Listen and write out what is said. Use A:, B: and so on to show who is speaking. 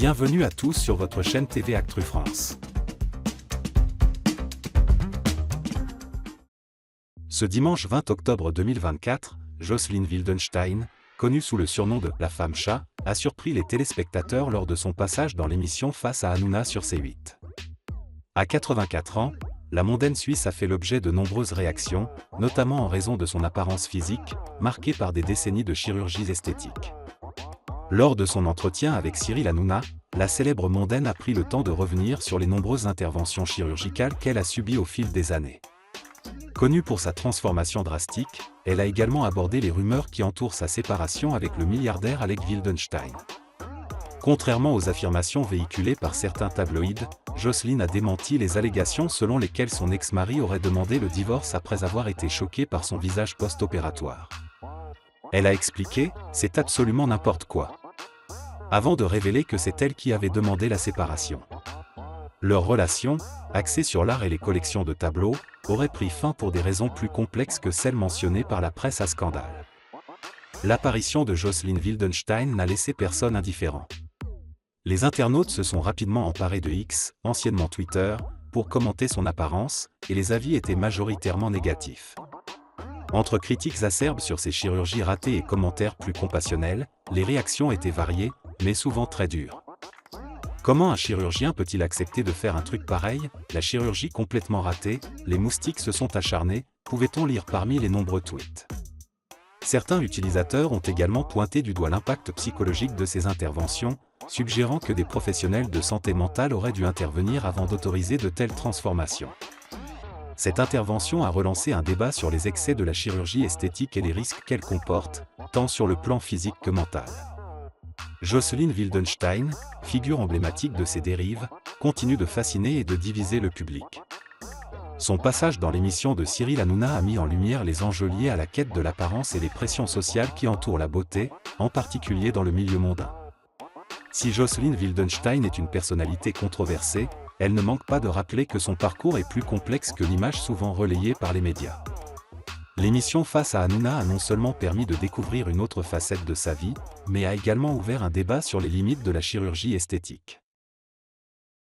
A: Bienvenue à tous sur votre chaîne TV Actu France. Ce dimanche 20 octobre 2024, Jocelyne Wildenstein, connue sous le surnom de « la femme chat », a surpris les téléspectateurs lors de son passage dans l'émission Face à Hanouna sur C8. À 84 ans, la mondaine suisse a fait l'objet de nombreuses réactions, notamment en raison de son apparence physique, marquée par des décennies de chirurgie esthétique. Lors de son entretien avec Cyril Hanouna, la célèbre mondaine a pris le temps de revenir sur les nombreuses interventions chirurgicales qu'elle a subies au fil des années. Connue pour sa transformation drastique, elle a également abordé les rumeurs qui entourent sa séparation avec le milliardaire Alec Wildenstein. Contrairement aux affirmations véhiculées par certains tabloïds, Jocelyne a démenti les allégations selon lesquelles son ex-mari aurait demandé le divorce après avoir été choqué par son visage post-opératoire. Elle a expliqué « c'est absolument n'importe quoi », avant de révéler que c'est elle qui avait demandé la séparation. Leur relation, axée sur l'art et les collections de tableaux, aurait pris fin pour des raisons plus complexes que celles mentionnées par la presse à scandale. L'apparition de Jocelyne Wildenstein n'a laissé personne indifférent. Les internautes se sont rapidement emparés de X, anciennement Twitter, pour commenter son apparence, et les avis étaient majoritairement négatifs. Entre critiques acerbes sur ses chirurgies ratées et commentaires plus compassionnels, les réactions étaient variées, mais souvent très dures. Comment un chirurgien peut-il accepter de faire un truc pareil? La chirurgie complètement ratée, les moustiques se sont acharnés, pouvait-on lire parmi les nombreux tweets. Certains utilisateurs ont également pointé du doigt l'impact psychologique de ces interventions, suggérant que des professionnels de santé mentale auraient dû intervenir avant d'autoriser de telles transformations. Cette intervention a relancé un débat sur les excès de la chirurgie esthétique et les risques qu'elle comporte, tant sur le plan physique que mental. Jocelyne Wildenstein, figure emblématique de ces dérives, continue de fasciner et de diviser le public. Son passage dans l'émission de Cyril Hanouna a mis en lumière les enjeux liés à la quête de l'apparence et les pressions sociales qui entourent la beauté, en particulier dans le milieu mondain. Si Jocelyne Wildenstein est une personnalité controversée, elle ne manque pas de rappeler que son parcours est plus complexe que l'image souvent relayée par les médias. L'émission Face à Hanouna a non seulement permis de découvrir une autre facette de sa vie, mais a également ouvert un débat sur les limites de la chirurgie esthétique.